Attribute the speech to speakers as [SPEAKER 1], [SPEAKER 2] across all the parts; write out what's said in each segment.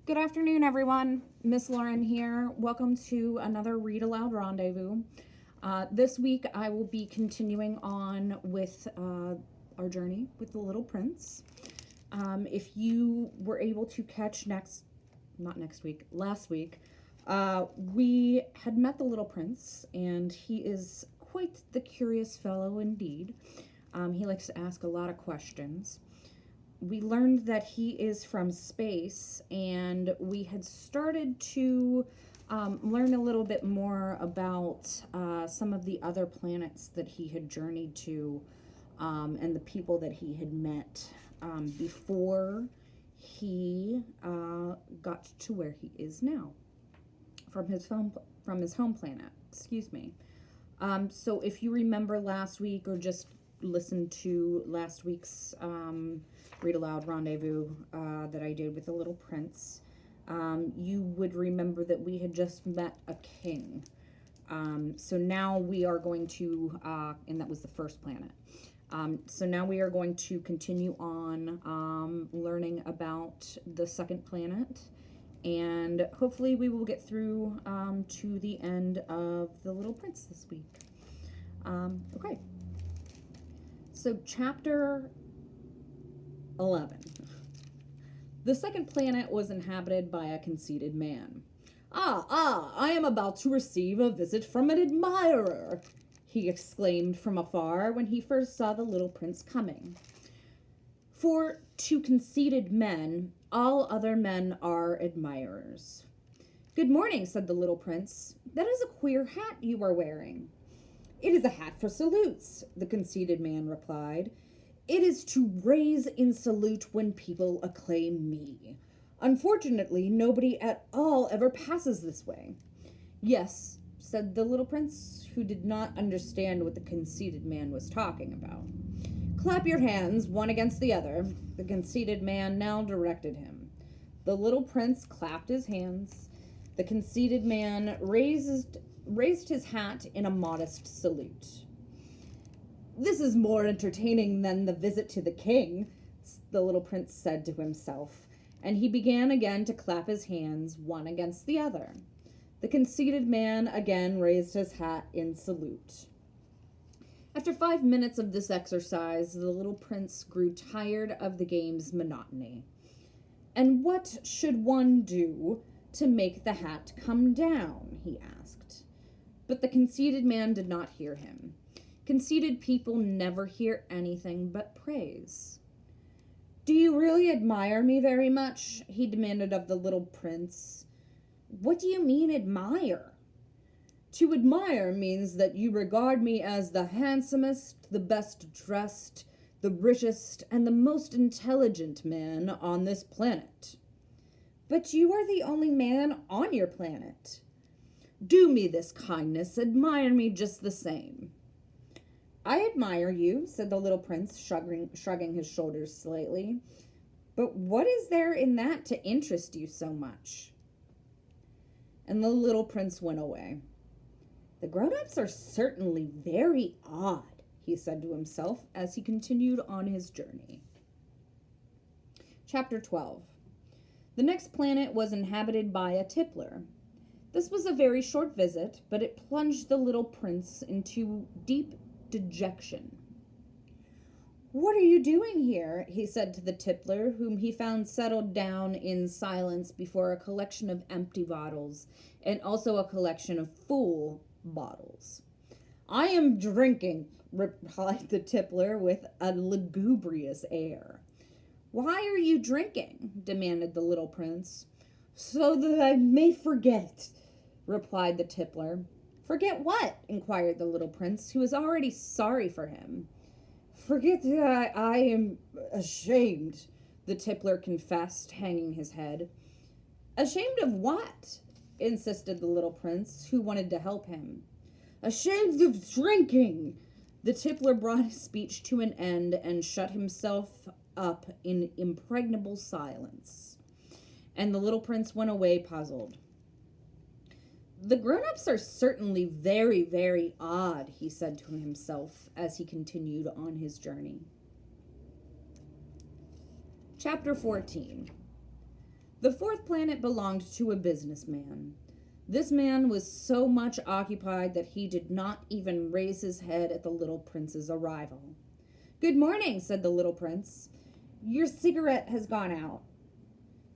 [SPEAKER 1] Good afternoon, everyone. Miss Lauren here. Welcome to another Read Aloud Rendezvous. This week, I will be continuing on with our journey with the Little Prince. If you were able to catch last week, we had met the Little Prince, and he is quite the curious fellow indeed. He likes to ask a lot of questions. We learned that he is from space, and we had started to learn a little bit more about some of the other planets that he had journeyed to and the people that he had met before he got to where he is now from his home planet. Excuse me. So if you remember last week or just listened to last week's Read Aloud Rendezvous that I did with the Little Prince, you would remember that we had just met a king. So now we are going to, and that was the first planet. So now we are going to continue on learning about the second planet, and hopefully we will get through to the end of the Little Prince this week. Okay. So chapter 11. The second planet was inhabited by a conceited man. I am about to receive a visit from an admirer, he exclaimed from afar when he first saw the Little Prince coming. For to conceited men, all other men are admirers. Good morning, said the Little Prince. That is a queer hat you are wearing. It is a hat for salutes, the conceited man replied. It is to raise in salute when people acclaim me. Unfortunately, nobody at all ever passes this way. Yes, said the Little Prince, who did not understand what the conceited man was talking about. Clap your hands, one against the other, the conceited man now directed him. The Little Prince clapped his hands. The conceited man raised his hat in a modest salute. This is more entertaining than the visit to the king, the Little Prince said to himself, and he began again to clap his hands, one against the other. The conceited man again raised his hat in salute. After 5 minutes of this exercise, the Little Prince grew tired of the game's monotony. And what should one do to make the hat come down? He asked. But the conceited man did not hear him. Conceited people never hear anything but praise. Do you really admire me very much? He demanded of the Little Prince. What do you mean, admire? To admire means that you regard me as the handsomest, the best dressed, the richest, and the most intelligent man on this planet. But you are the only man on your planet. Do me this kindness, admire me just the same. I admire you, said the Little Prince, shrugging his shoulders slightly. But what is there in that to interest you so much? And the Little Prince went away. The grown-ups are certainly very odd, he said to himself as he continued on his journey. Chapter 12. The next planet was inhabited by a tippler. This was a very short visit, but it plunged the Little Prince into deep dejection. What are you doing here? He said to the tippler, whom he found settled down in silence before a collection of empty bottles and also a collection of full bottles. I am drinking, replied the tippler with a lugubrious air. Why are you drinking? Demanded the Little Prince. So that I may forget, replied the tippler. Forget what? Inquired the Little Prince, who was already sorry for him. Forget that I am ashamed, the tippler confessed, hanging his head. Ashamed of what? Insisted the Little Prince, who wanted to help him. Ashamed of drinking! The tippler brought his speech to an end and shut himself up in impregnable silence. And the Little Prince went away puzzled. The grown-ups are certainly very, very odd, he said to himself as he continued on his journey. Chapter 14. The fourth planet belonged to a businessman. This man was so much occupied that he did not even raise his head at the little prince's arrival. "Good morning," said the little prince. "Your cigarette has gone out."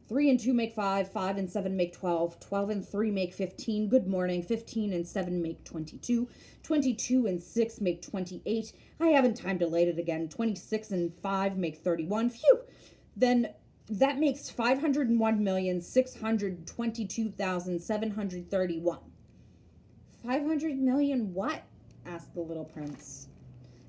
[SPEAKER 1] 3 and 2 make 5, 5 and 7 make 12, 12 and 3 make 15, good morning, 15 and 7 make 22, 22 and 6 make 28, I haven't time to light it again, 26 and 5 make 31, phew, then that makes 501,622,731. 500 million what? Asked the little prince.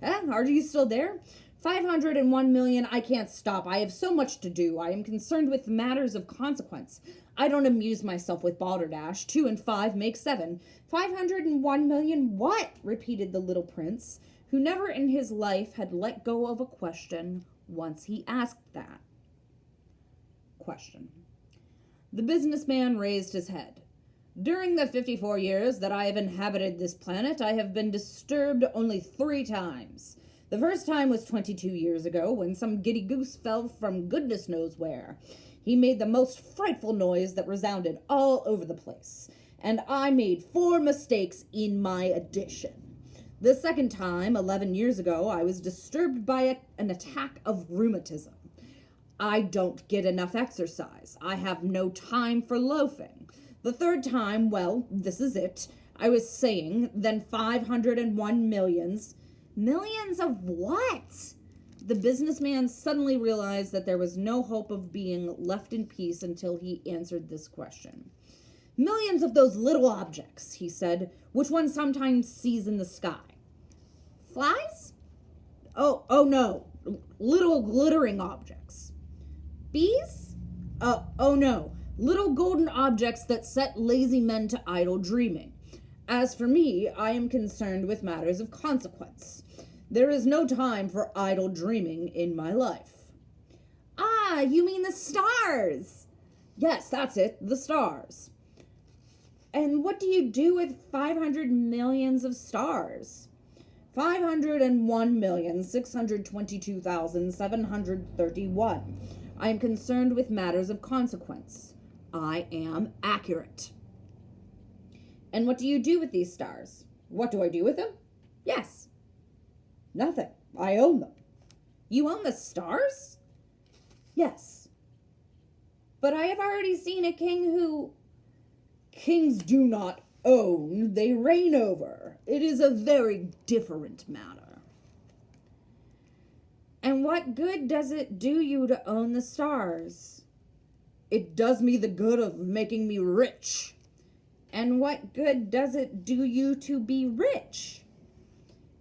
[SPEAKER 1] Are you still there? 501 million, I can't stop. I have so much to do. I am concerned with matters of consequence. I don't amuse myself with balderdash. 2 and 5 make 7. 501 million what? Repeated the little prince, who never in his life had let go of a question once he asked that question. The businessman raised his head. During the 54 years that I have inhabited this planet, I have been disturbed only 3 times. The first time was 22 years ago, when some giddy goose fell from goodness knows where. He made the most frightful noise that resounded all over the place, and I made 4 mistakes in my addition. The second time, 11 years ago, I was disturbed by an attack of rheumatism. I don't get enough exercise. I have no time for loafing. The third time, well, this is it. I was saying, then 501 millions... Millions of what? The businessman suddenly realized that there was no hope of being left in peace until he answered this question. Millions of those little objects, he said, which one sometimes sees in the sky. Flies? Oh no, little glittering objects. Bees? Oh no, little golden objects that set lazy men to idle dreaming. As for me, I am concerned with matters of consequence. There is no time for idle dreaming in my life. Ah, you mean the stars? Yes, that's it, the stars. And what do you do with 500 millions of stars? 501,622,731. I am concerned with matters of consequence. I am accurate. And what do you do with these stars? What do I do with them? Yes. Nothing. I own them. You own the stars? Yes. But I have already seen a king who... Kings do not own, they reign over. It is a very different matter. And what good does it do you to own the stars? It does me the good of making me rich. And what good does it do you to be rich?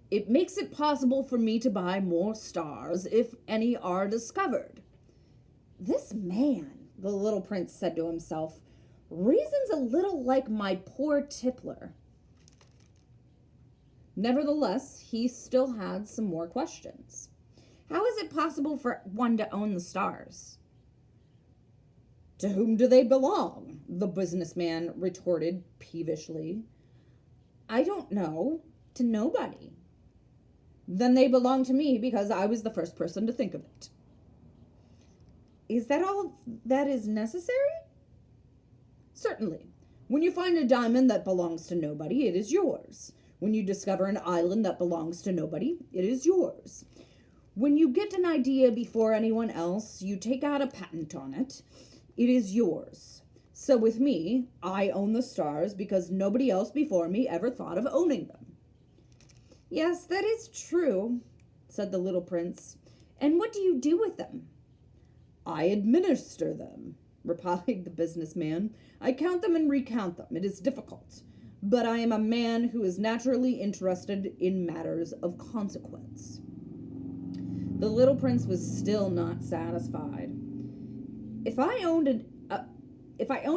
[SPEAKER 1] It makes it possible for me to buy more stars if any are discovered. This man, the little prince said to himself, reasons a little like my poor tippler. Nevertheless, he still had some more questions. How is it possible for one to own the stars? To whom do they belong? The businessman retorted peevishly. I don't know. To nobody. Then they belong to me because I was the first person to think of it. Is that all that is necessary? Certainly. When you find a diamond that belongs to nobody, it is yours. When you discover an island that belongs to nobody, it is yours. When you get an idea before anyone else, you take out a patent on it. It is yours. So with me, I own the stars because nobody else before me ever thought of owning them. Yes, that is true, said the little prince. And what do you do with them? I administer them, replied the businessman. I count them and recount them. It is difficult. But I am a man who is naturally interested in matters of consequence. The little prince was still not satisfied. If I owned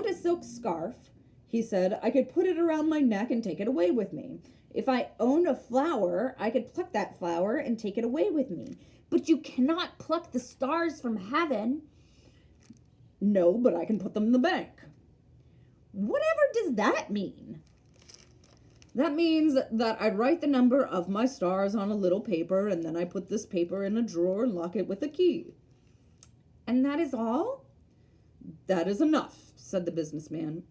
[SPEAKER 1] a silk scarf, he said, I could put it around my neck and take it away with me. If I owned a flower, I could pluck that flower and take it away with me. But you cannot pluck the stars from heaven. No, but I can put them in the bank. Whatever does that mean? That means that I write the number of my stars on a little paper, and then I put this paper in a drawer and lock it with a key. And that is all? That is enough, said the businessman.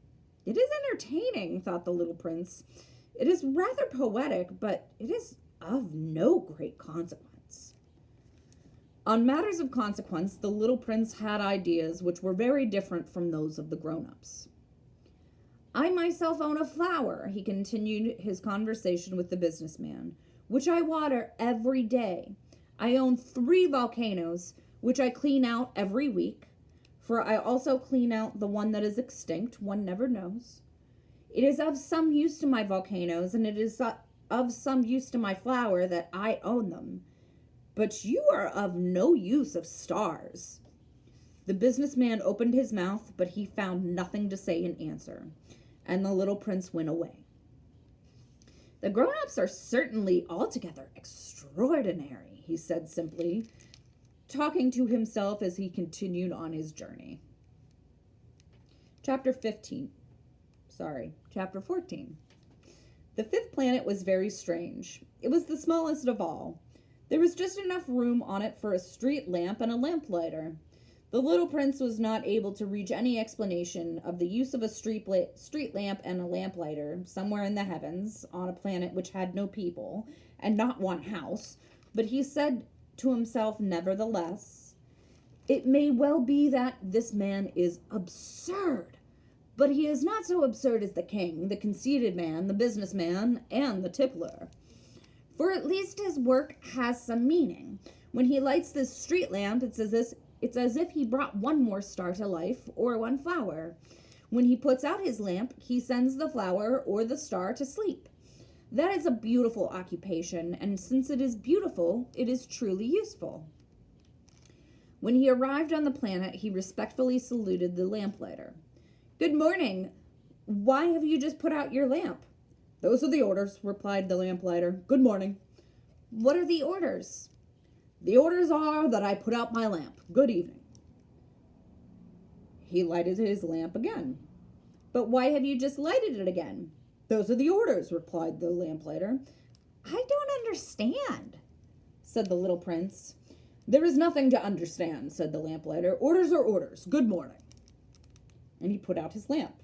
[SPEAKER 1] It is entertaining, thought the little prince. It is rather poetic, but it is of no great consequence. On matters of consequence, the little prince had ideas which were very different from those of the grown-ups. I myself own a flower, he continued his conversation with the businessman, which I water every day. I own 3 volcanoes, which I clean out every week, for I also clean out the one that is extinct, one never knows. It is of some use to my volcanoes, and it is of some use to my flower that I own them. But you are of no use of stars. The businessman opened his mouth, but he found nothing to say in answer, and the little prince went away. The grown-ups are certainly altogether extraordinary, he said simply, talking to himself as he continued on his journey. Chapter 14. The 5th planet was very strange. It was the smallest of all. There was just enough room on it for a street lamp and a lamplighter. The little prince was not able to reach any explanation of the use of a street lamp and a lamplighter somewhere in the heavens on a planet which had no people and not one house, but he said to himself, nevertheless, it may well be that this man is absurd, but he is not so absurd as the king, the conceited man, the businessman, and the tippler. For at least his work has some meaning. When he lights this street lamp, it's as if he brought one more star to life or one flower. When he puts out his lamp, he sends the flower or the star to sleep. That is a beautiful occupation, and since it is beautiful, it is truly useful. When he arrived on the planet, he respectfully saluted the lamplighter. Good morning. Why have you just put out your lamp? Those are the orders, replied the lamplighter. Good morning. What are the orders? The orders are that I put out my lamp. Good evening. He lighted his lamp again. But why have you just lighted it again? Those are the orders, replied the lamplighter. I don't understand, said the little prince. There is nothing to understand, said the lamplighter. Orders are orders. Good morning. And he put out his lamp.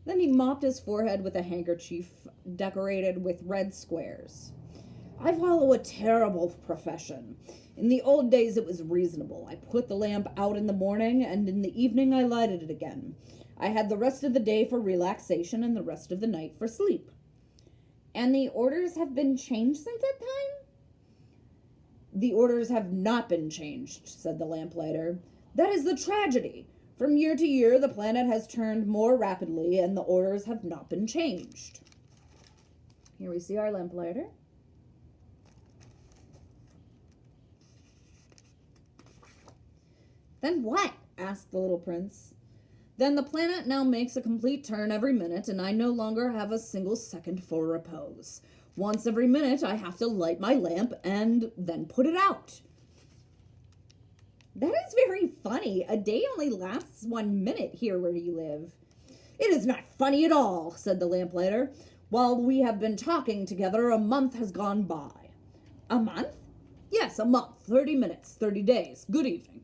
[SPEAKER 1] Then he mopped his forehead with a handkerchief decorated with red squares. I follow a terrible profession. In the old days it was reasonable. I put the lamp out in the morning, and in the evening I lighted it again. I had the rest of the day for relaxation and the rest of the night for sleep. And the orders have been changed since that time? The orders have not been changed, said the lamplighter. That is the tragedy. From year to year, the planet has turned more rapidly, and the orders have not been changed. Here we see our lamplighter. Then what? Asked the little prince. Then the planet now makes a complete turn every minute, and I no longer have a single second for repose. Once every minute, I have to light my lamp and then put it out. That is very funny. A day only lasts 1 minute here where you live. It is not funny at all, said the lamplighter. While we have been talking together, a month has gone by. A month? Yes, a month. 30 minutes, 30 days. Good evening.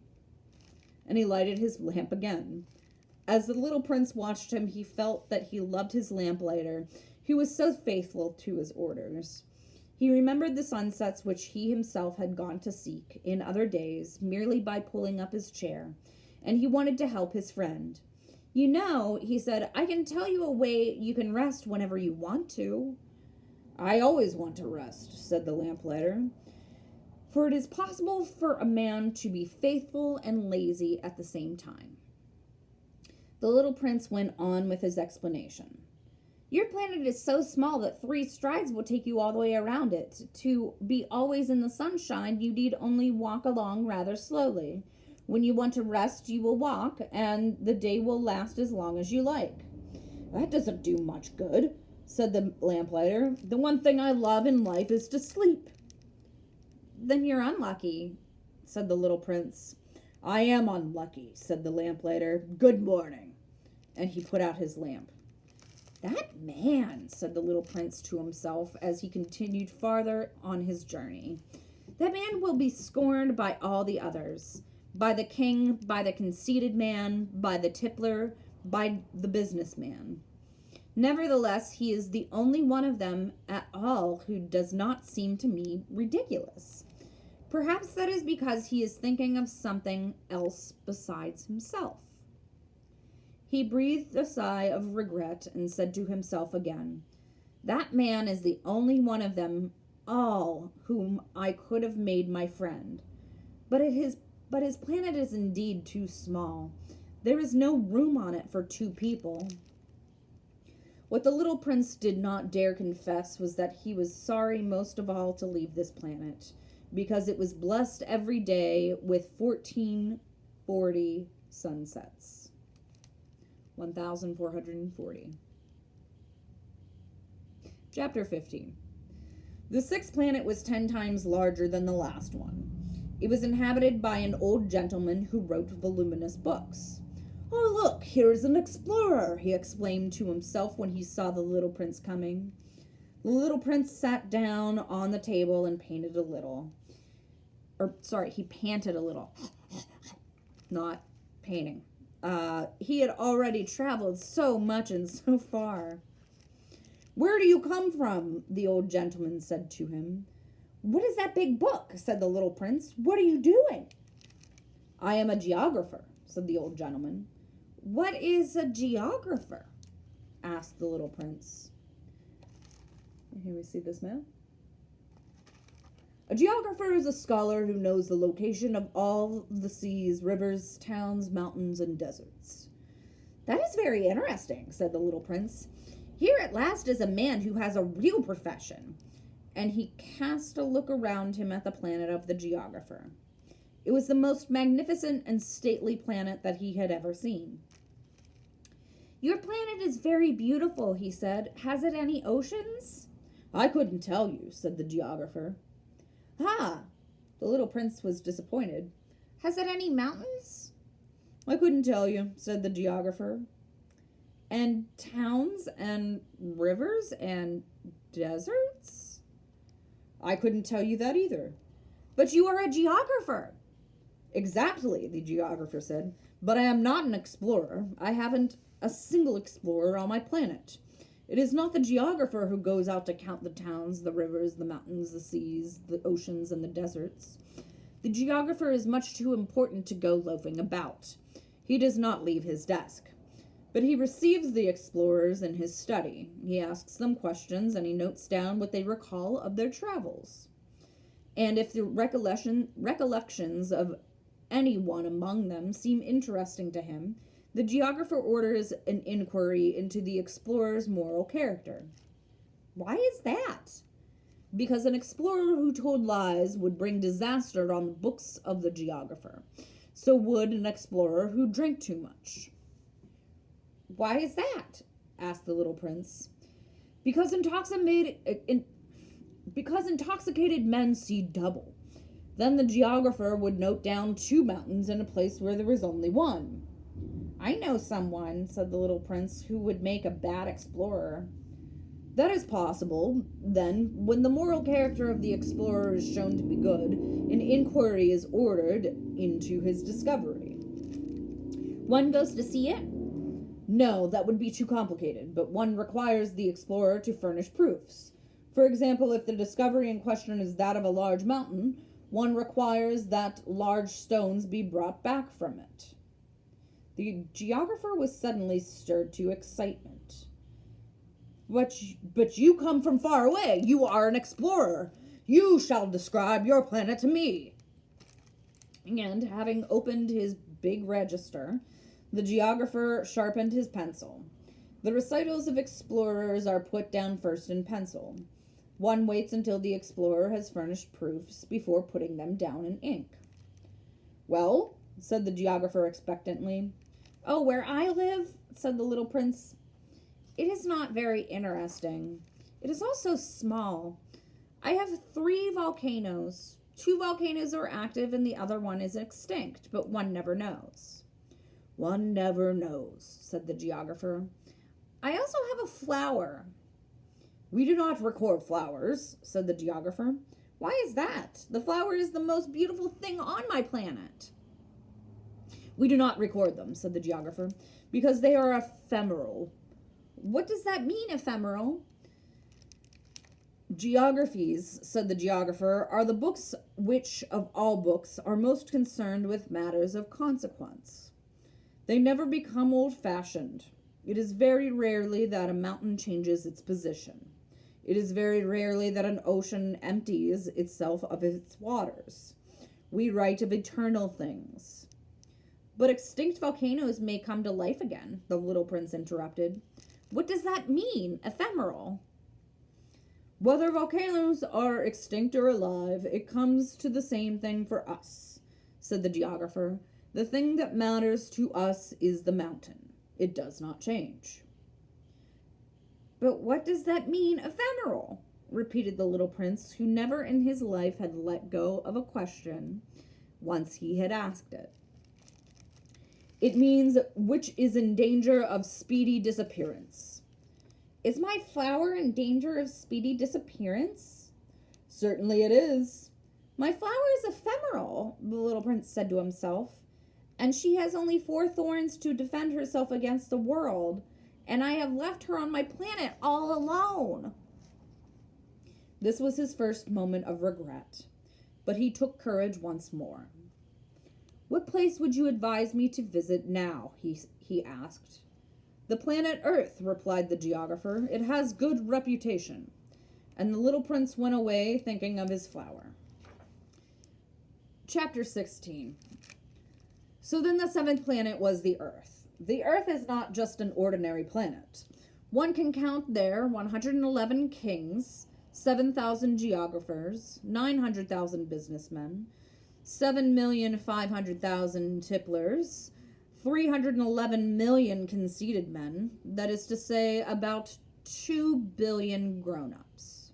[SPEAKER 1] And he lighted his lamp again. As the little prince watched him, he felt that he loved his lamplighter, who was so faithful to his orders. He remembered the sunsets which he himself had gone to seek in other days, merely by pulling up his chair, and he wanted to help his friend. You know, he said, I can tell you a way you can rest whenever you want to. I always want to rest, said the lamplighter, for it is possible for a man to be faithful and lazy at the same time. The little prince went on with his explanation. Your planet is so small that 3 strides will take you all the way around it. To be always in the sunshine, you need only walk along rather slowly. When you want to rest, you will walk, and the day will last as long as you like. That doesn't do much good, said the lamplighter. The one thing I love in life is to sleep. Then you're unlucky, said the little prince. I am unlucky, said the lamplighter. Good morning. And he put out his lamp. That man, said the little prince to himself as he continued farther on his journey. That man will be scorned by all the others. by the king, by the conceited man, by the tippler, by the businessman. Nevertheless, he is the only one of them at all who does not seem to me ridiculous. Perhaps that is because he is thinking of something else besides himself. He breathed a sigh of regret and said to himself again, "That man is the only one of them all whom I could have made my friend. But his planet is indeed too small. There is no room on it for two people." What the little prince did not dare confess was that he was sorry most of all to leave this planet, because it was blessed every day with 1440 sunsets. 1440. Chapter 15. The sixth planet was 10 times larger than the last one. It was inhabited by an old gentleman who wrote voluminous books. "Oh, look, here's an explorer," he exclaimed to himself when he saw the little prince coming. The little prince sat down on the table and panted a little. He panted a little. Not painting. He had already traveled so much and so far. "Where do you come from?" the old gentleman said to him. "What is that big book?" said the little prince. "What are you doing?" "I am a geographer," said the old gentleman. "What is a geographer?" asked the little prince. Here we see this map. "A geographer is a scholar who knows the location of all the seas, rivers, towns, mountains, and deserts." "That is very interesting," said the little prince. "Here at last is a man who has a real profession." And he cast a look around him at the planet of the geographer. It was the most magnificent and stately planet that he had ever seen. "Your planet is very beautiful," he said. "Has it any oceans?" "I couldn't tell you," said the geographer. "Ah!" The little prince was disappointed. "Has it any mountains?" "I couldn't tell you," said the geographer. "And towns and rivers and deserts?" "I couldn't tell you that either." "But you are a geographer." "Exactly," the geographer said. "But I am not an explorer. I haven't a single explorer on my planet. It is not the geographer who goes out to count the towns, the rivers, the mountains, the seas, the oceans, and the deserts. The geographer is much too important to go loafing about. He does not leave his desk. But he receives the explorers in his study. He asks them questions, and he notes down what they recall of their travels. And if the recollections of anyone among them seem interesting to him, the geographer orders an inquiry into the explorer's moral character." "Why is that?" "Because an explorer who told lies would bring disaster on the books of the geographer. So would an explorer who drank too much." "Why is that?" asked the little prince. Because intoxicated men see double. Then the geographer would note down 2 mountains in a place where there was only 1. "I know someone," said the little prince, "who would make a bad explorer." "That is possible. Then, when the moral character of the explorer is shown to be good, an inquiry is ordered into his discovery." "One goes to see it?" "No, that would be too complicated, but one requires the explorer to furnish proofs. For example, if the discovery in question is that of a large mountain, one requires that large stones be brought back from it." The geographer was suddenly stirred to excitement. But you come from far away. You are an explorer. You shall describe your planet to me." And having opened his big register, the geographer sharpened his pencil. The recitals of explorers are put down first in pencil. One waits until the explorer has furnished proofs before putting them down in ink. "Well?" said the geographer expectantly. "Oh, where I live," said the little prince, "it is not very interesting. It is also small. I have 3 volcanoes. 2 volcanoes are active and the other one is extinct, but one never knows." "One never knows," said the geographer. "I also have a flower." "We do not record flowers," said the geographer. "Why is that? The flower is the most beautiful thing on my planet." We do not record them, said the geographer, because they are ephemeral. What does that mean, ephemeral? Geographies, said the geographer, are the books which, of all books, are most concerned with matters of consequence. They never become old-fashioned. It is very rarely that a mountain changes its position. It is very rarely that an ocean empties itself of its waters. We write of eternal things. But extinct volcanoes may come to life again, the little prince interrupted. What does that mean, ephemeral? Whether volcanoes are extinct or alive, it comes to the same thing for us, said the geographer. The thing that matters to us is the mountain. It does not change. But what does that mean, ephemeral? Repeated the little prince, who never in his life had let go of a question once he had asked it. It means which is in danger of speedy disappearance. Is my flower in danger of speedy disappearance? Certainly it is. My flower is ephemeral, the little prince said to himself, and she has only 4 thorns to defend herself against the world, and I have left her on my planet all alone. This was his first moment of regret, but he took courage once more. What place would you advise me to visit now? He asked. The planet Earth, replied the geographer. It has good reputation. And the little prince went away thinking of his flower. Chapter 16. So then the 7th planet was the Earth. The Earth is not just an ordinary planet. One can count there 111 kings, 7,000 geographers, 900,000 businessmen, 7,500,000 tipplers, 311 million conceited men, that is to say, about 2 billion grown-ups.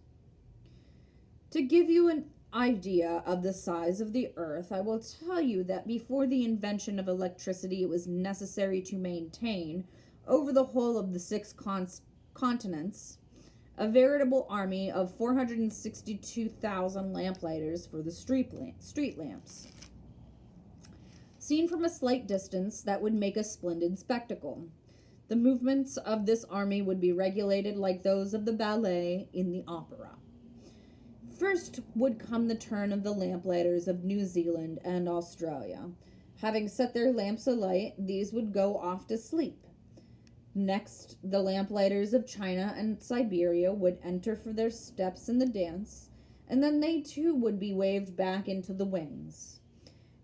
[SPEAKER 1] To give you an idea of the size of the Earth, I will tell you that before the invention of electricity, it was necessary to maintain, over the whole of the 6 continents, a veritable army of 462,000 lamplighters for the street lamps. Seen from a slight distance, that would make a splendid spectacle. The movements of this army would be regulated like those of the ballet in the opera. First would come the turn of the lamplighters of New Zealand and Australia. Having set their lamps alight, these would go off to sleep. Next, the lamplighters of China and Siberia would enter for their steps in the dance, and then they too would be waved back into the wings.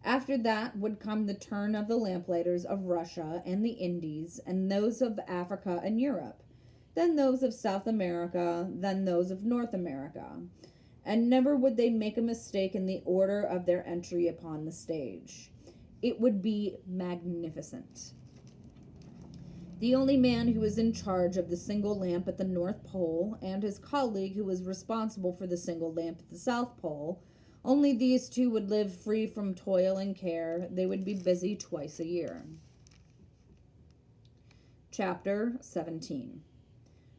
[SPEAKER 1] After that would come the turn of the lamplighters of Russia and the Indies, and those of Africa and Europe, then those of South America, then those of North America, and never would they make a mistake in the order of their entry upon the stage. It would be magnificent. The only man who was in charge of the single lamp at the North Pole, and his colleague who was responsible for the single lamp at the South Pole, only these two would live free from toil and care. They would be busy twice a year. Chapter 17.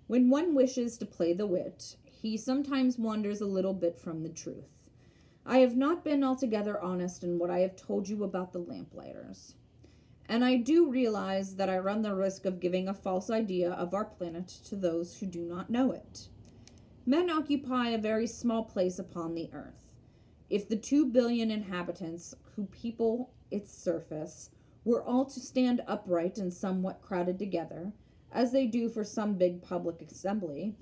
[SPEAKER 1] When one wishes to play the wit, he sometimes wanders a little bit from the truth. I have not been altogether honest in what I have told you about the lamplighters. And I do realize that I run the risk of giving a false idea of our planet to those who do not know it. Men occupy a very small place upon the earth. If the 2 billion inhabitants who people its surface were all to stand upright and somewhat crowded together, as they do for some big public assembly,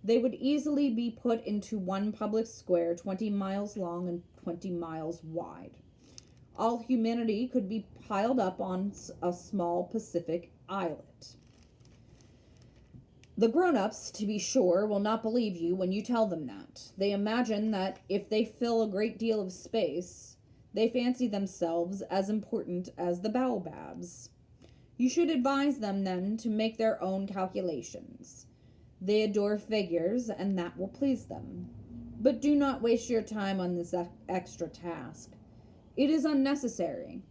[SPEAKER 1] they would easily be put into one public square 20 miles long and 20 miles wide. All humanity could be piled up on a small Pacific islet. The grown-ups, to be sure, will not believe you when you tell them that. They imagine that if they fill a great deal of space, they fancy themselves as important as the baobabs. You should advise them, then, to make their own calculations. They adore figures, and that will please them. But do not waste your time on this extra task. It is unnecessary.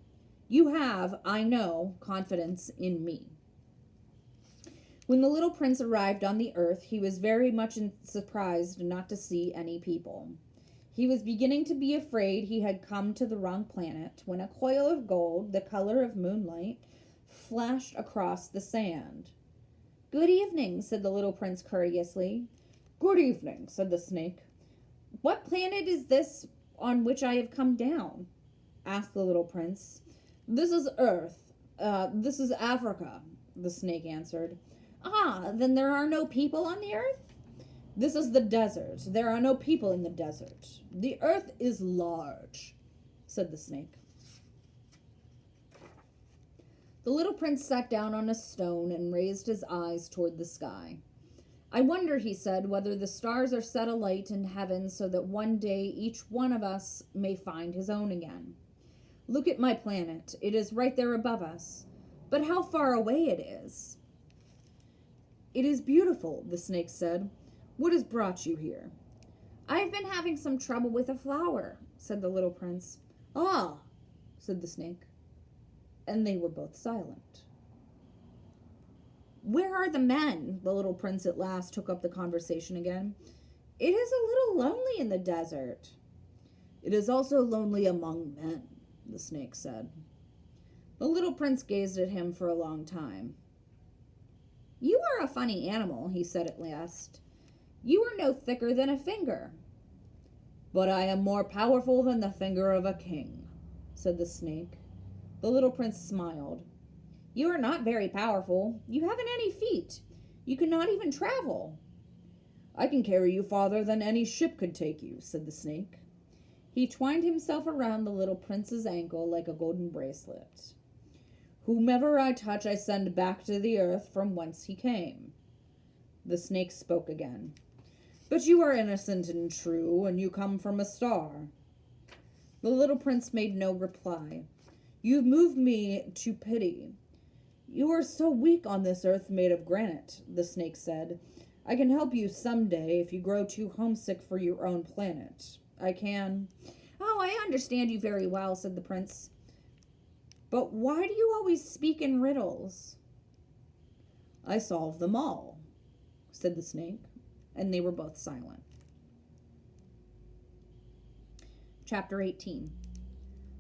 [SPEAKER 1] You have, I know, confidence in me. When the little prince arrived on the earth, he was very much surprised not to see any people. He was beginning to be afraid he had come to the wrong planet when a coil of gold, the color of moonlight, flashed across the sand. "Good evening," said the little prince courteously. "Good evening," said the snake. "What planet is this on which I have come down?" asked the little prince. "This is Earth. This is Africa," the snake answered. "Ah, then there are no people on the earth?" "This is the desert. There are no people in the desert. The earth is large," said the snake. The little prince sat down on a stone and raised his eyes toward the sky. "I wonder," he said, "whether the stars are set alight in heaven so that one day each one of us may find his own again. Look at my planet. It is right there above us. But how far away it is." "It is beautiful," the snake said. "What has brought you here?" "I have been having some trouble with a flower," said the little prince. "Ah," said the snake. And they were both silent. "Where are the men?" The little prince at last took up the conversation again. "It is a little lonely in the desert." "It is also lonely among men," the snake said. The little prince gazed at him for a long time. "You are a funny animal," he said at last. "You are no thicker than a finger." "But I am more powerful than the finger of a king," said the snake. The little prince smiled. "You are not very powerful. You haven't any feet. You cannot even travel." "I can carry you farther than any ship could take you," said the snake. He twined himself around the little prince's ankle like a golden bracelet. "Whomever I touch, I send back to the earth from whence he came." The snake spoke again. "But you are innocent and true, and you come from a star." The little prince made no reply. "You've moved me to pity. You are so weak on this earth made of granite," the snake said. "I can help you some day if you grow too homesick for your own planet. I can—" "Oh, I understand you very well," said the prince. "But why do you always speak in riddles?" "I solve them all," said the snake, and they were both silent. Chapter 18.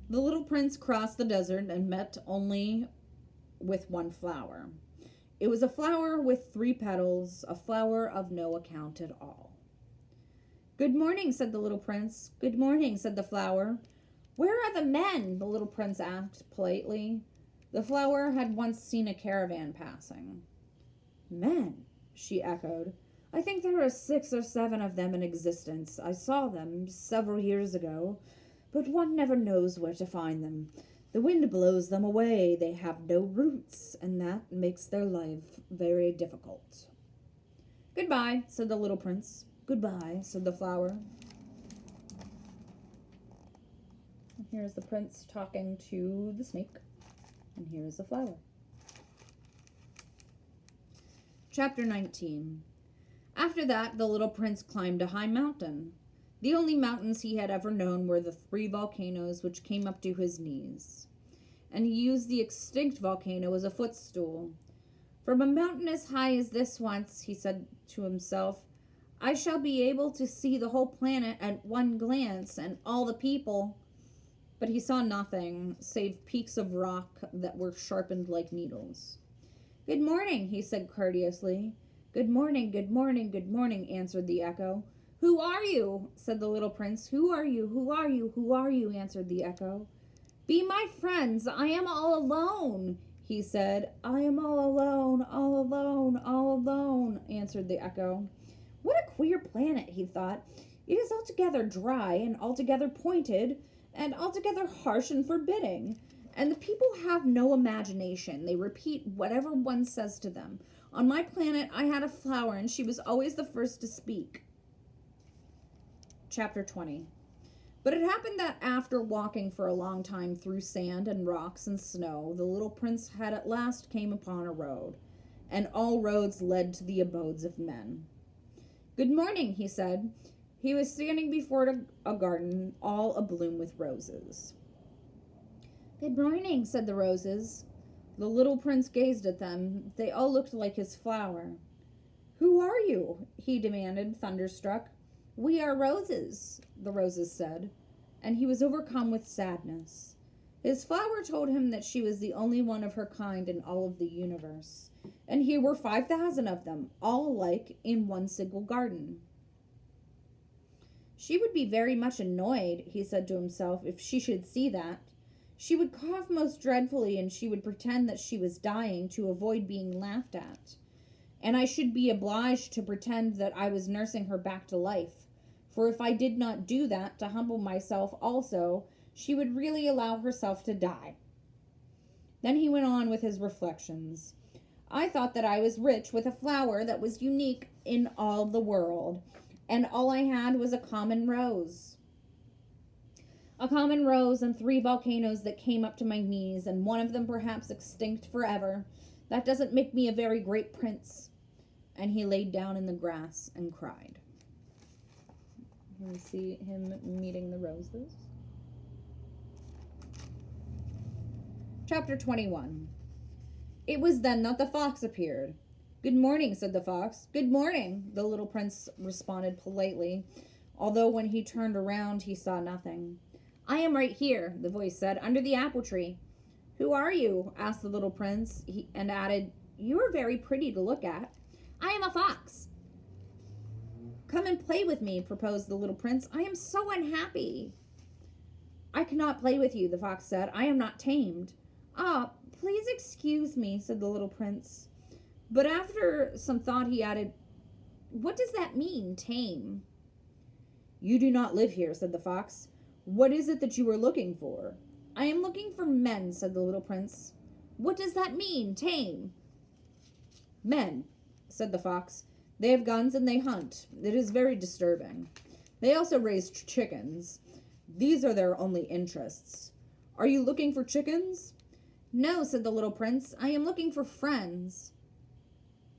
[SPEAKER 1] The little prince crossed the desert and met only with one flower. It was a flower with 3 petals, a flower of no account at all. "Good morning," said the little prince. "Good morning," said the flower. "Where are the men?" the little prince asked politely. The flower had once seen a caravan passing. "Men?" she echoed. "I think there are 6 or 7 of them in existence. I saw them several years ago, but one never knows where to find them. The wind blows them away. They have no roots, and that makes their life very difficult." "Goodbye," said the little prince. "Goodbye," said the flower. And here's the prince talking to the snake, and here's the flower. Chapter 19. After that, the little prince climbed a high mountain. The only mountains he had ever known were the 3 volcanoes which came up to his knees, and he used the extinct volcano as a footstool. "From a mountain as high as this once," he said to himself, "I shall be able to see the whole planet at one glance, and all the people." But he saw nothing save peaks of rock that were sharpened like needles. "Good morning," he said courteously. "Good morning, good morning, good morning," answered the echo. "Who are you?" said the little prince. "Who are you? Who are you? Who are you?" answered the echo. "Be my friends. I am all alone," he said. "I am all alone, all alone, all alone," answered the echo. "What a queer planet," he thought. "It is altogether dry and altogether pointed and altogether harsh and forbidding. And the people have no imagination. They repeat whatever one says to them. On my planet, I had a flower, and she was always the first to speak." Chapter 20. But it happened that after walking for a long time through sand and rocks and snow, the little prince had at last came upon a road, and all roads led to the abodes of men. "Good morning," he said. He was standing before a garden all abloom with roses. "Good morning," said the roses. The little prince gazed at them. They all looked like his flower. "Who are you?" he demanded, thunderstruck. We are roses, the roses said, and he was overcome with sadness. His flower told him that she was the only one of her kind in all of the universe, and here were 5,000 of them, all alike, in one single garden. She would be very much annoyed, he said to himself, if she should see that. She would cough most dreadfully, and she would pretend that she was dying to avoid being laughed at. And I should be obliged to pretend that I was nursing her back to life, for if I did not do that to humble myself also, she would really allow herself to die. Then he went on with his reflections. I thought that I was rich with a flower that was unique in all the world, and all I had was a common rose. A common rose and 3 volcanoes that came up to my knees, and one of them perhaps extinct forever. That doesn't make me a very great prince. And he laid down in the grass and cried. Here we see him meeting the roses. Chapter 21. It was then that the fox appeared. Good morning, said the fox. Good morning, the little prince responded politely, although when he turned around he saw nothing. I am right here, the voice said, under the apple tree. Who are you? Asked the little prince, and added, You are very pretty to look at. I am a fox. Come and play with me, proposed the little prince. I am so unhappy. I cannot play with you, the fox said. I am not tamed. Ah, please excuse me, said the little prince. But after some thought he added, What does that mean, tame? You do not live here, said the fox. What is it that you are looking for? I am looking for men, said the little prince. What does that mean, tame? Men, said the fox. They have guns and they hunt. It is very disturbing. They also raise chickens. These are their only interests. Are you looking for chickens? No, said the little prince. I am looking for friends.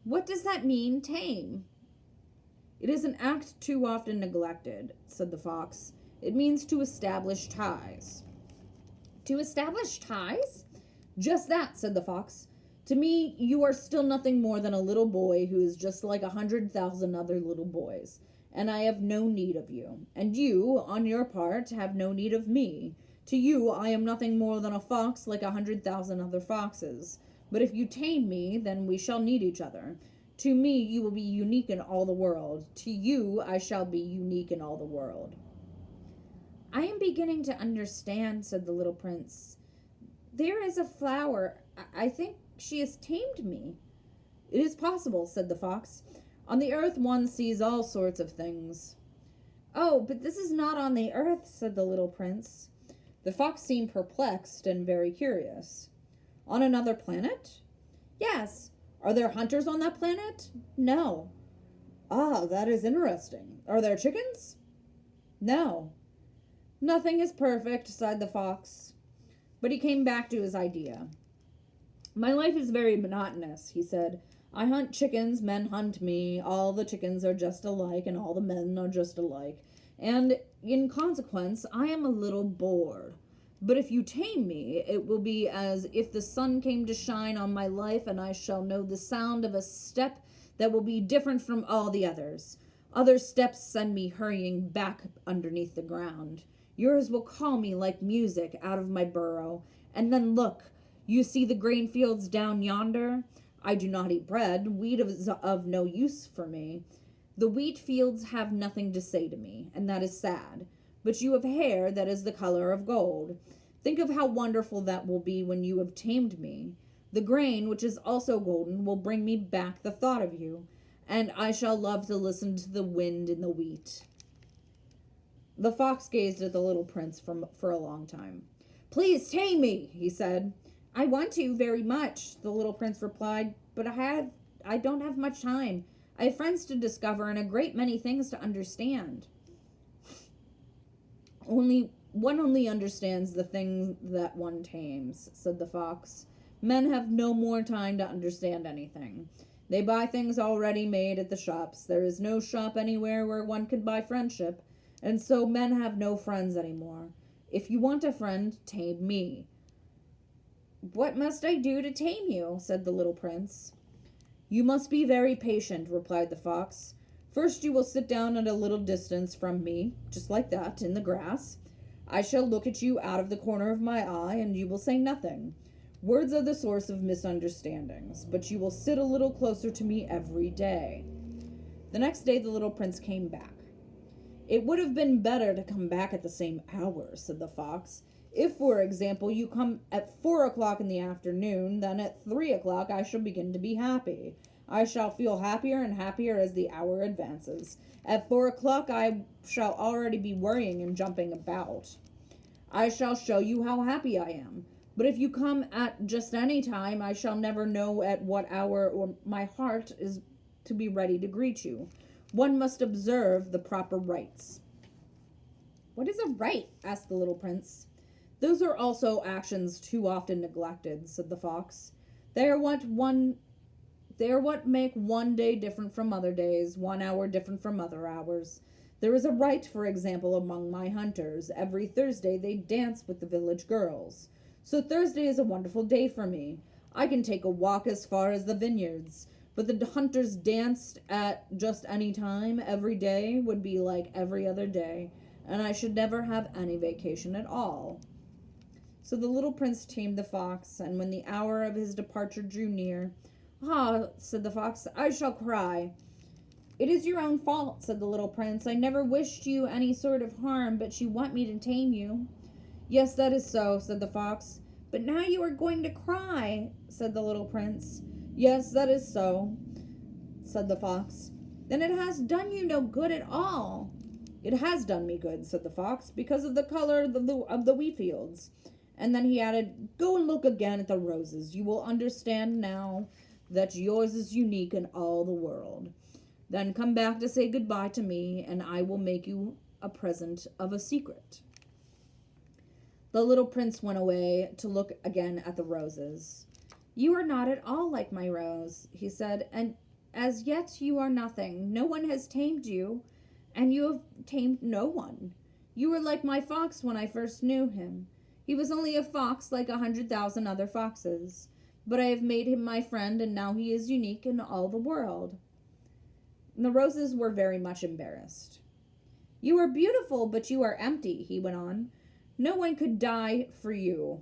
[SPEAKER 1] What does that mean, tame? It is an act too often neglected, said the fox. It means to establish ties. To establish ties? Just that, said the fox. To me, you are still nothing more than a little boy who is just like 100,000 other little boys, and I have no need of you. And you, on your part, have no need of me. To you, I am nothing more than a fox like 100,000 other foxes. But if you tame me, then we shall need each other. To me, you will be unique in all the world. To you, I shall be unique in all the world. I am beginning to understand, said the little prince. There is a flower. I think she has tamed me. It is possible, said the fox. On the earth one sees all sorts of things. Oh, but this is not on the earth, said the little prince. The fox seemed perplexed and very curious. On another planet? Yes. Are there hunters on that planet? No. Ah, that is interesting. Are there chickens? No. Nothing is perfect, sighed the fox. But he came back to his idea. My life is very monotonous, he said. I hunt chickens, men hunt me, all the chickens are just alike, and all the men are just alike. And in consequence, I am a little bored. But if you tame me, it will be as if the sun came to shine on my life, and I shall know the sound of a step that will be different from all the others. Other steps send me hurrying back underneath the ground. Yours will call me like music out of my burrow. And then look, you see the grain fields down yonder? I do not eat bread. Wheat is of no use for me. The wheat fields have nothing to say to me, and that is sad. But you have hair that is the color of gold. Think of how wonderful that will be when you have tamed me. The grain, which is also golden, will bring me back the thought of you, and I shall love to listen to the wind in the wheat. The fox gazed at the little prince for a long time. Please tame me, he said. I want to very much, the little prince replied, but I don't have much time. I have friends to discover and a great many things to understand. One only understands the things that one tames, said the fox. Men have no more time to understand anything. They buy things already made at the shops. There is no shop anywhere where one could buy friendship, and so men have no friends anymore. If you want a friend, tame me. What must I do to tame you? Said the little prince. You must be very patient, replied the fox. First you will sit down at a little distance from me, just like that, in the grass. I shall look at you out of the corner of my eye, and you will say nothing. Words are the source of misunderstandings, but you will sit a little closer to me every day." The next day the little prince came back. "It would have been better to come back at the same hour," said the fox. "If, for example, you come at 4 o'clock in the afternoon, then at 3 o'clock I shall begin to be happy. I shall feel happier and happier as the hour advances. At 4 o'clock I shall already be worrying and jumping about. I shall show you how happy I am. But if you come at just any time, I shall never know at what hour or my heart is to be ready to greet you. One must observe the proper rites." "What is a rite?" asked the little prince. "Those are also actions too often neglected," said the fox. They are what make one day different from other days, 1 hour different from other hours. There is a rite, for example, among my hunters. Every Thursday they dance with the village girls. So Thursday is a wonderful day for me. I can take a walk as far as the vineyards. But the hunters danced at just any time every day would be like every other day, and I should never have any vacation at all." So the little prince tamed the fox, and when the hour of his departure drew near, "Ah," said the fox, "I shall cry." "It is your own fault," said the little prince. "I never wished you any sort of harm, but you want me to tame you." "Yes, that is so," said the fox. "But now you are going to cry," said the little prince. "Yes, that is so," said the fox. "Then it has done you no good at all." "It has done me good," said the fox, "because of the color of the wheat fields." And then he added, "Go and look again at the roses. You will understand now that yours is unique in all the world. Then come back to say goodbye to me, and I will make you a present of a secret." The little prince went away to look again at the roses. "You are not at all like my rose," he said, "and as yet you are nothing. No one has tamed you, and you have tamed no one. You are like my fox when I first knew him. He was only a fox like 100,000 other foxes. But I have made him my friend, and now he is unique in all the world." And the roses were very much embarrassed. "You are beautiful, but you are empty," he went on. "No one could die for you.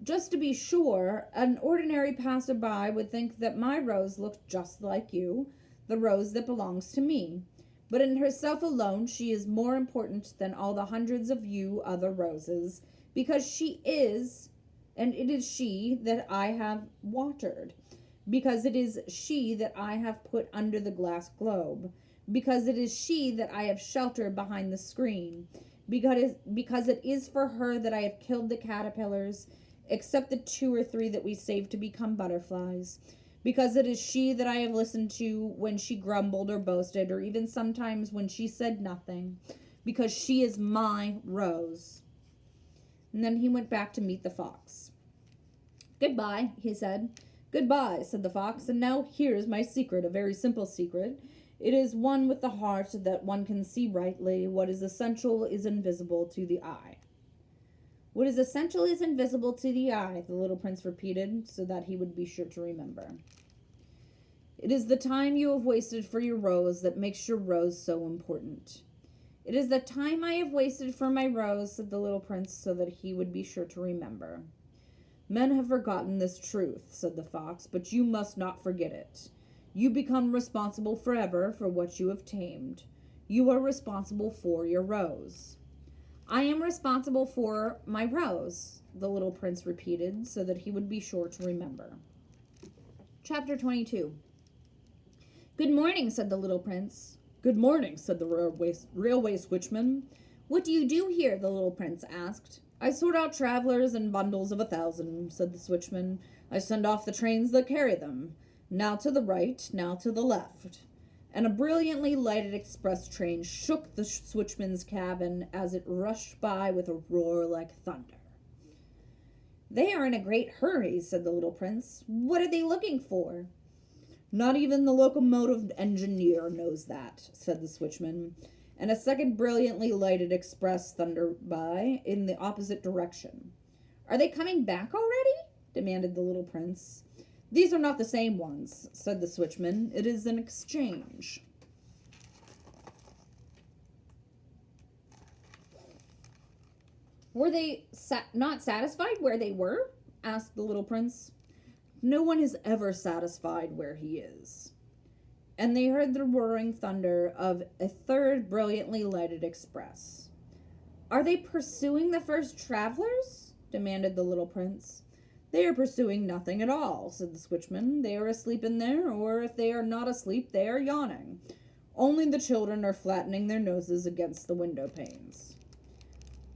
[SPEAKER 1] Just to be sure, an ordinary passerby would think that my rose looked just like you, the rose that belongs to me. But in herself alone, she is more important than all the hundreds of you other roses, because she is, and it is she that I have watered, because it is she that I have put under the glass globe, because it is she that I have sheltered behind the screen, because it is for her that I have killed the caterpillars, except the 2 or 3 that we saved to become butterflies, because it is she that I have listened to when she grumbled or boasted, or even sometimes when she said nothing, because she is my rose." And then he went back to meet the fox. "Goodbye," he said. "Goodbye," said the fox, "and now here is my secret, a very simple secret. It is one with the heart that one can see rightly. What is essential is invisible to the eye." "What is essential is invisible to the eye," the little prince repeated, so that he would be sure to remember. "It is the time you have wasted for your rose that makes your rose so important." "It is the time I have wasted for my rose," said the little prince, so that he would be sure to remember. "Men have forgotten this truth," said the fox, "but you must not forget it. You become responsible forever for what you have tamed. You are responsible for your rose." "I am responsible for my rose," the little prince repeated, so that he would be sure to remember. Chapter 22. "Good morning," said the little prince. "Good morning," said the railway switchman. "What do you do here?" the little prince asked. "I sort out travelers in bundles of 1,000, said the switchman. "I send off the trains that carry them. Now to the right, now to the left." And a brilliantly lighted express train shook the switchman's cabin as it rushed by with a roar like thunder. "They are in a great hurry," said the little prince. "What are they looking for?" "Not even the locomotive engineer knows that," said the switchman. And a second brilliantly lighted express thundered by in the opposite direction. "Are they coming back already?" demanded the little prince. "These are not the same ones," said the switchman. "It is an exchange." Were they not satisfied where they were? Asked the little prince. No one is ever satisfied where he is. And they heard the roaring thunder of a third brilliantly lighted express. Are they pursuing the first travelers? Demanded the little prince. They are pursuing nothing at all, said the switchman. They are asleep in there, or if they are not asleep, they are yawning. Only the children are flattening their noses against the window panes.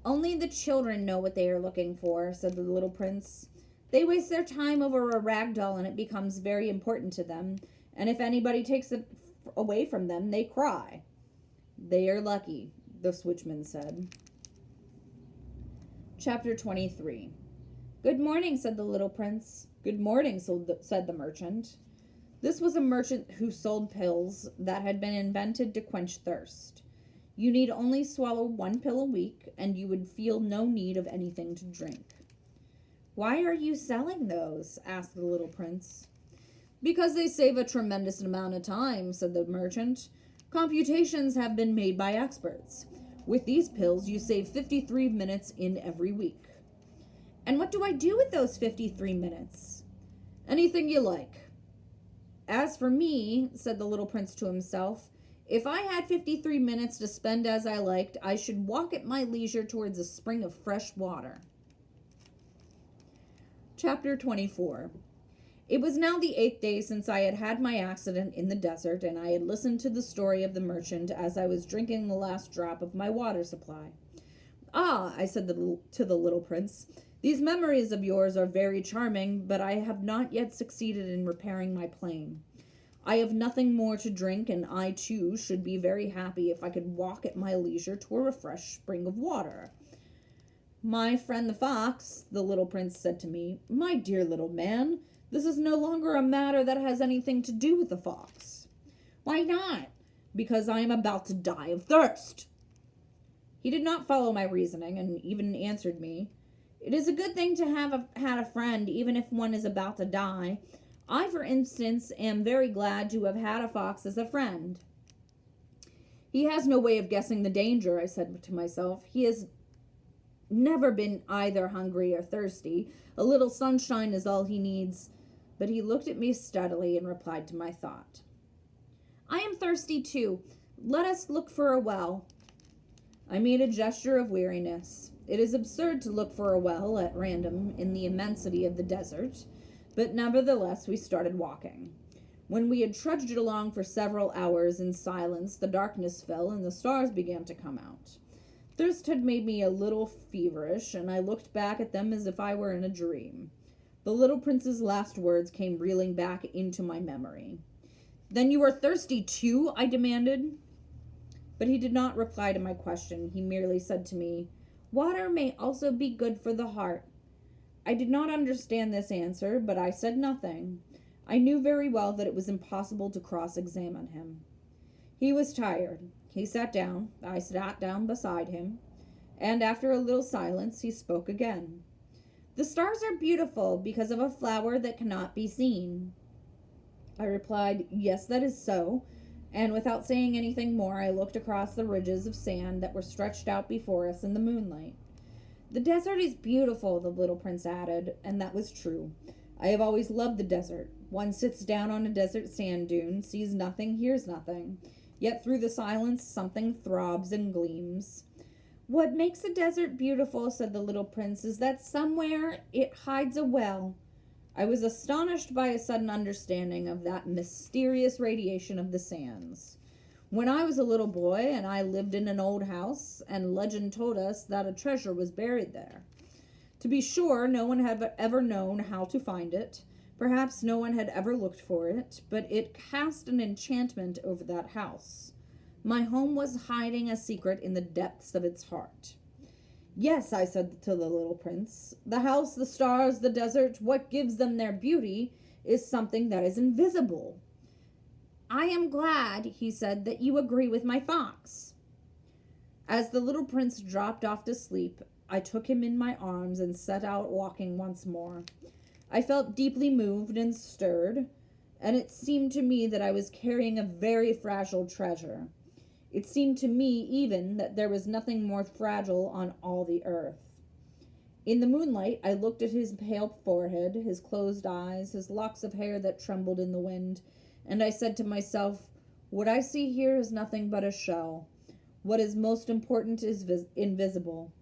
[SPEAKER 1] Only the children know what they are looking for, said the little prince. They waste their time over a rag doll and it becomes very important to them, and if anybody takes it away from them, they cry. They are lucky, the switchman said. Chapter 23. Good morning, said the little prince. Good morning, said the merchant. This was a merchant who sold pills that had been invented to quench thirst. You need only swallow 1 pill a week, and you would feel no need of anything to drink. Why are you selling those? Asked the little prince. Because they save a tremendous amount of time, said the merchant. Computations have been made by experts. With these pills, you save 53 minutes in every week. And what do I do with those 53 minutes? Anything you like. As for me, said the little prince to himself, if I had 53 minutes to spend as I liked, I should walk at my leisure towards a spring of fresh water. Chapter 24. It was now the 8th day since I had had my accident in the desert, and I had listened to the story of the merchant as I was drinking the last drop of my water supply. Ah, I said to the little prince, these memories of yours are very charming, but I have not yet succeeded in repairing my plane. I have nothing more to drink, and I, too, should be very happy if I could walk at my leisure toward a fresh spring of water. My friend the fox, the little prince said to me, my dear little man, this is no longer a matter that has anything to do with the fox. Why not? Because I am about to die of thirst. He did not follow my reasoning, and even answered me, it is a good thing to have had a friend, even if one is about to die. I, for instance, am very glad to have had a fox as a friend. He has no way of guessing the danger, I said to myself. He has never been either hungry or thirsty. A little sunshine is all he needs. But he looked at me steadily and replied to my thought. I am thirsty too. Let us look for a well. I made a gesture of weariness. It is absurd to look for a well at random in the immensity of the desert, but nevertheless we started walking. When we had trudged along for several hours in silence, the darkness fell and the stars began to come out. Thirst had made me a little feverish, and I looked back at them as if I were in a dream. The little prince's last words came reeling back into my memory. Then you are thirsty too? I demanded. But he did not reply to my question. He merely said to me, water may also be good for the heart. I did not understand this answer, but I said nothing. I knew very well that it was impossible to cross-examine him. He was tired. He sat down. I sat down beside him. And after a little silence, he spoke again. The stars are beautiful because of a flower that cannot be seen. I replied, yes, that is so. And without saying anything more, I looked across the ridges of sand that were stretched out before us in the moonlight. The desert is beautiful, the little prince added, and that was true. I have always loved the desert. One sits down on a desert sand dune, sees nothing, hears nothing. Yet through the silence, something throbs and gleams. What makes a desert beautiful, said the little prince, is that somewhere it hides a well. I was astonished by a sudden understanding of that mysterious radiation of the sands. When I was a little boy and I lived in an old house, and legend told us that a treasure was buried there. To be sure, no one had ever known how to find it. Perhaps no one had ever looked for it, but it cast an enchantment over that house. My home was hiding a secret in the depths of its heart. Yes, I said to the little prince, the house, the stars, the desert, what gives them their beauty is something that is invisible. I am glad, he said, that you agree with my fox. As the little prince dropped off to sleep, I took him in my arms and set out walking once more. I felt deeply moved and stirred, and it seemed to me that I was carrying a very fragile treasure. It seemed to me even that there was nothing more fragile on all the earth. In the moonlight, I looked at his pale forehead, his closed eyes, his locks of hair that trembled in the wind, and I said to myself, what I see here is nothing but a show. What is most important is invisible.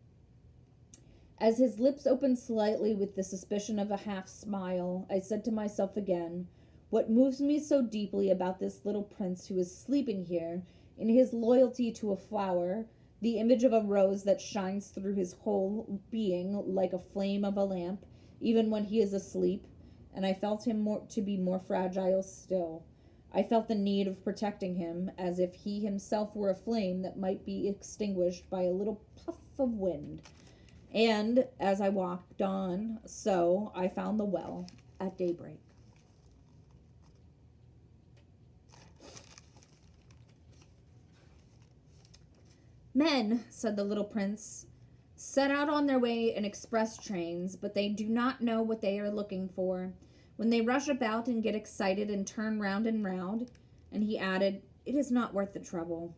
[SPEAKER 1] As his lips opened slightly with the suspicion of a half smile, I said to myself again, what moves me so deeply about this little prince who is sleeping here, in his loyalty to a flower, the image of a rose that shines through his whole being like a flame of a lamp, even when he is asleep, and I felt him to be more fragile still. I felt the need of protecting him, as if he himself were a flame that might be extinguished by a little puff of wind. And as I walked on, so I found the well at daybreak. Men, said the little prince, set out on their way in express trains, but they do not know what they are looking for. When they rush about and get excited and turn round and round, and he added, it is not worth the trouble.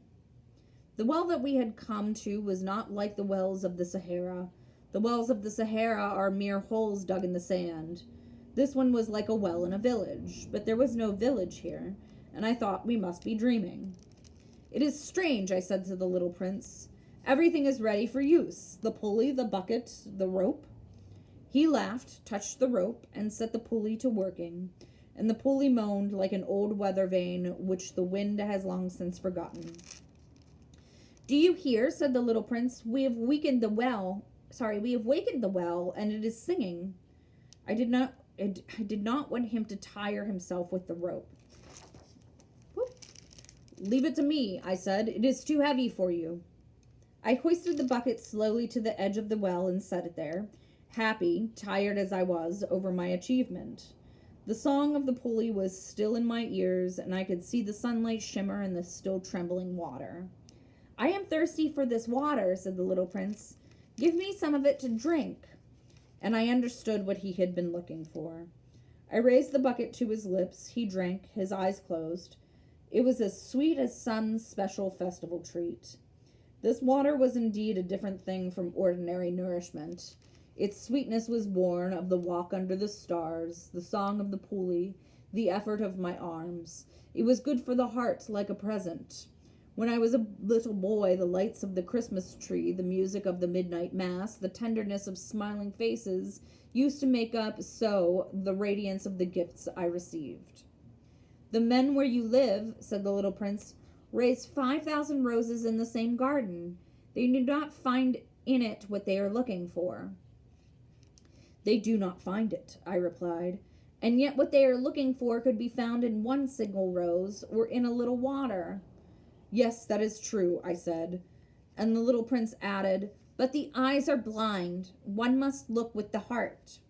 [SPEAKER 1] The well that we had come to was not like the wells of the Sahara. The wells of the Sahara are mere holes dug in the sand. This one was like a well in a village, but there was no village here, and I thought we must be dreaming. It is strange, I said to the little prince. Everything is ready for use. The pulley, the bucket, the rope. He laughed, touched the rope, and set the pulley to working, and the pulley moaned like an old weather vane which the wind has long since forgotten. Do you hear, said the little prince, we have wakened the well, and it is singing. I did not want him to tire himself with the rope. Leave it to me, I said. It is too heavy for you. I hoisted the bucket slowly to the edge of the well and set it there, happy, tired as I was, over my achievement. The song of the pulley was still in my ears, and I could see the sunlight shimmer in the still trembling water. I am thirsty for this water, said the little prince. Give me some of it to drink. And I understood what he had been looking for. I raised the bucket to his lips. He drank, his eyes closed. It was as sweet as some special festival treat. This water was indeed a different thing from ordinary nourishment. Its sweetness was born of the walk under the stars, the song of the pulley, the effort of my arms. It was good for the heart, like a present. When I was a little boy, the lights of the Christmas tree, the music of the midnight mass, the tenderness of smiling faces used to make up so the radiance of the gifts I received. The men where you live, said the little prince, raise 5,000 roses in the same garden. They do not find in it what they are looking for. They do not find it, I replied, and yet what they are looking for could be found in one single rose or in a little water. Yes, that is true, I said, and the little prince added, but the eyes are blind. One must look with the heart.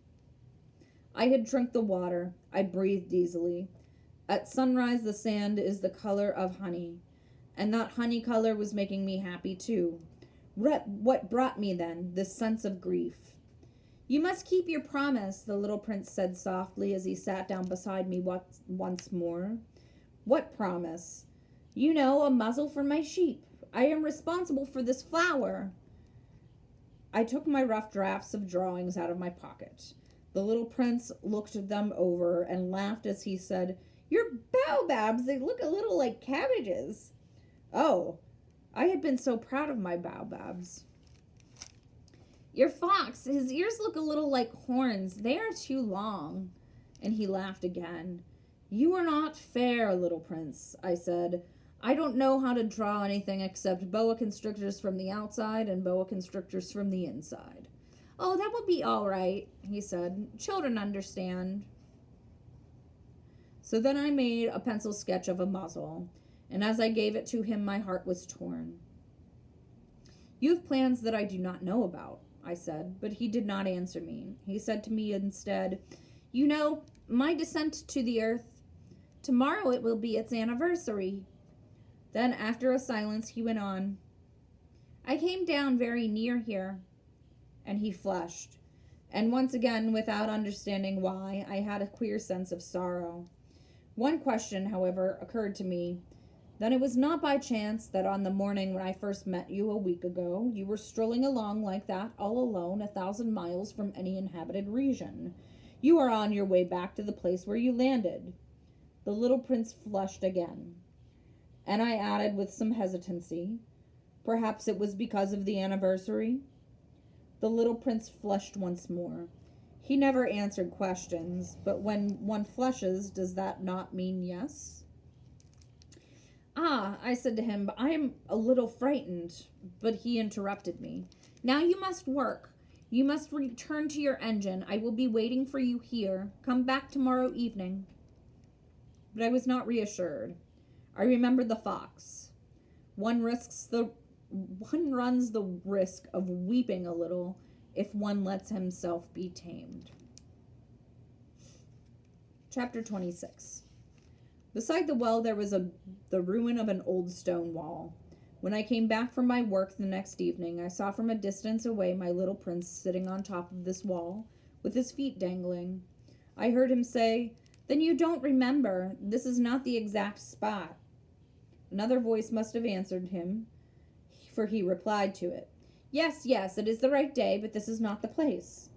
[SPEAKER 1] I had drunk the water. I breathed easily. At sunrise, the sand is the color of honey, and that honey color was making me happy too. What brought me then this sense of grief? You must keep your promise, the little prince said softly as he sat down beside me once more. What promise? You know, a muzzle for my sheep. I am responsible for this flower. I took my rough drafts of drawings out of my pocket. The little prince looked them over and laughed as he said, Your baobabs, they look a little like cabbages. Oh, I had been so proud of my baobabs. Your fox, his ears look a little like horns. They are too long. And he laughed again. You are not fair, little prince, I said. I don't know how to draw anything except boa constrictors from the outside and boa constrictors from the inside. Oh, that will be all right, he said. Children understand. So then I made a pencil sketch of a muzzle, and as I gave it to him, my heart was torn. You have plans that I do not know about, I said, but he did not answer me. He said to me instead, You know, my descent to the earth, tomorrow it will be its anniversary. Then, after a silence, he went on, I came down very near here. And he flushed. And once again, without understanding why, I had a queer sense of sorrow. One question, however, occurred to me. Then it was not by chance that on the morning when I first met you a week ago, you were strolling along like that, all alone, 1,000 miles from any inhabited region. You are on your way back to the place where you landed. The little prince flushed again. And I added with some hesitancy, perhaps it was because of the anniversary? The little prince flushed once more. He never answered questions, but when one flushes, does that not mean yes? Ah, I said to him, I am a little frightened, but he interrupted me. Now you must work. You must return to your engine. I will be waiting for you here. Come back tomorrow evening. But I was not reassured. I remembered the fox. One runs the risk of weeping a little if one lets himself be tamed. Chapter 26. Beside the well there was the ruin of an old stone wall. When I came back from my work the next evening, I saw from a distance away my little prince sitting on top of this wall, with his feet dangling. I heard him say, "Then you don't remember. This is not the exact spot." Another voice must have answered him, for he replied to it. Yes, it is the right day, but this is not the place."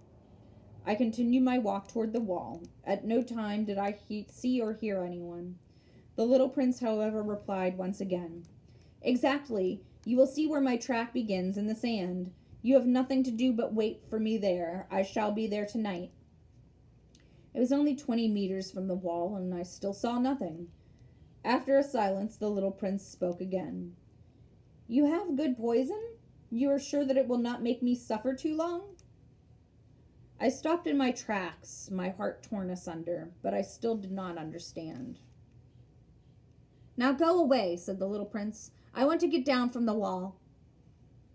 [SPEAKER 1] I continued my walk toward the wall. At no time did I see or hear anyone. The little prince, however, replied once again. "Exactly. You will see where my track begins in the sand. You have nothing to do but wait for me there. I shall be there tonight." It was only 20 meters from the wall, and I still saw nothing. After a silence, the little prince spoke again. "You have good poison? You are sure that it will not make me suffer too long?" I stopped in my tracks, my heart torn asunder, but I still did not understand. "Now go away," said the little prince. "I want to get down from the wall."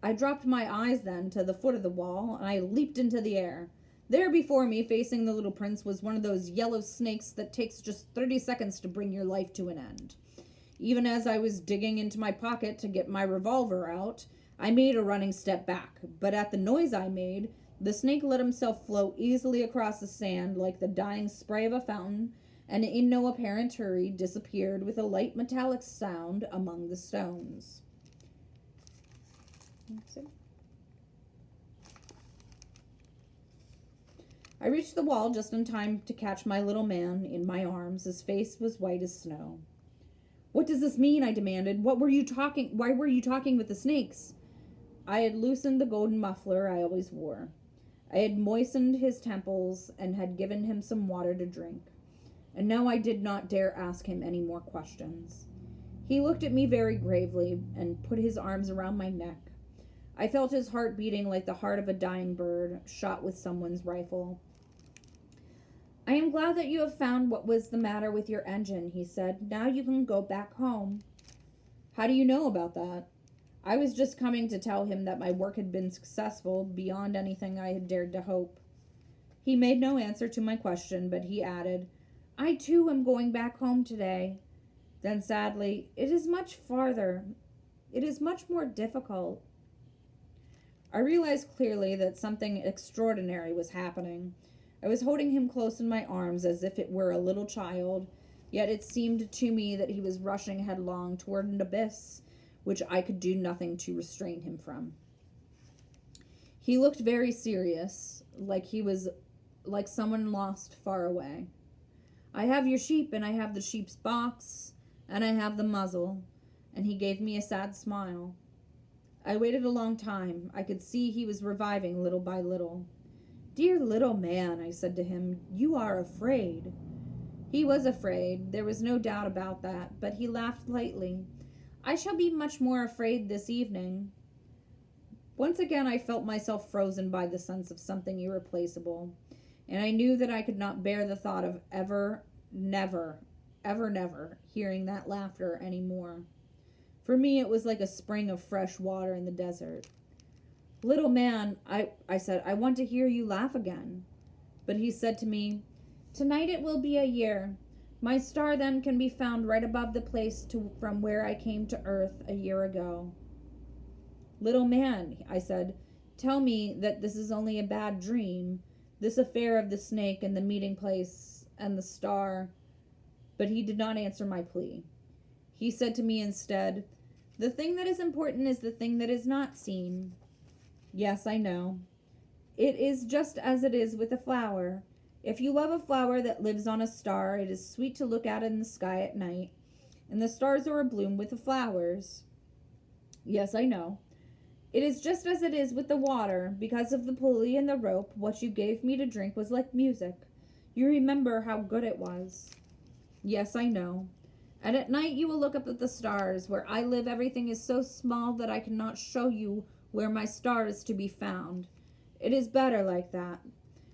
[SPEAKER 1] I dropped my eyes then to the foot of the wall, and I leaped into the air. There before me, facing the little prince, was one of those yellow snakes that takes just 30 seconds to bring your life to an end. Even as I was digging into my pocket to get my revolver out, I made a running step back, but at the noise I made, the snake let himself float easily across the sand like the dying spray of a fountain, and in no apparent hurry disappeared with a light metallic sound among the stones. I reached the wall just in time to catch my little man in my arms. His face was white as snow. "What does this mean?" I demanded. Why were you talking with the snakes?" I had loosened the golden muffler I always wore. I had moistened his temples and had given him some water to drink. And now I did not dare ask him any more questions. He looked at me very gravely and put his arms around my neck. I felt his heart beating like the heart of a dying bird shot with someone's rifle. "I am glad that you have found what was the matter with your engine," he said. "Now you can go back home." "How do you know about that?" I was just coming to tell him that my work had been successful beyond anything I had dared to hope. He made no answer to my question, but he added, "I too am going back home today." Then sadly, "It is much farther. It is much more difficult." I realized clearly that something extraordinary was happening. I was holding him close in my arms as if it were a little child, yet it seemed to me that he was rushing headlong toward an abyss which I could do nothing to restrain him from. He looked very serious, like someone lost far away. "I have your sheep, and I have the sheep's box, and I have the muzzle," and he gave me a sad smile. I waited a long time. I could see he was reviving little by little. "Dear little man," I said to him, "you are afraid." He was afraid, there was no doubt about that, but he laughed lightly. "I shall be much more afraid this evening." Once again I felt myself frozen by the sense of something irreplaceable, and I knew that I could not bear the thought of ever, never hearing that laughter any more. For me it was like a spring of fresh water in the desert. "Little man," I said, "I want to hear you laugh again." But he said to me, "Tonight it will be a year. My star then can be found right above the place from where I came to earth a year ago." "Little man," I said, "tell me that this is only a bad dream, this affair of the snake and the meeting place and the star." But he did not answer my plea. He said to me instead, "The thing that is important is the thing that is not seen." Yes, I know. It is just as it is with a flower. If you love a flower that lives on a star, it is sweet to look at in the sky at night, and the stars are abloom with the flowers. Yes, I know. It is just as it is with the water. Because of the pulley and the rope, what you gave me to drink was like music. You remember how good it was. Yes, I know. And at night you will look up at the stars. Where I live, everything is so small that I cannot show you where my star is to be found. It is better like that.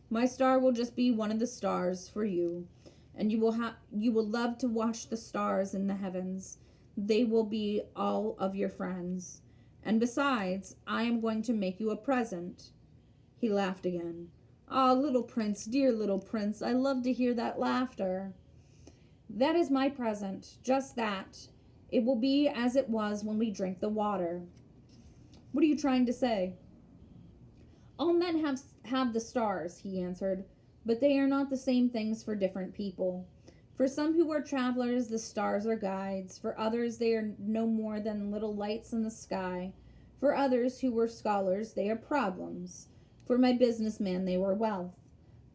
[SPEAKER 1] My star will just be one of the stars for you, and you will love to watch the stars in the heavens. They will be all of your friends. And besides, I am going to make you a present." He laughed again. "Ah, little prince, dear little prince, I love to hear that laughter." "That is my present, just that. It will be as it was when we drink the water." "What are you trying to say?" "All men have the stars," he answered, "but they are not the same things for different people. For some who are travelers, the stars are guides. For others, they are no more than little lights in the sky. For others who were scholars, they are problems. For my businessman, they were wealth.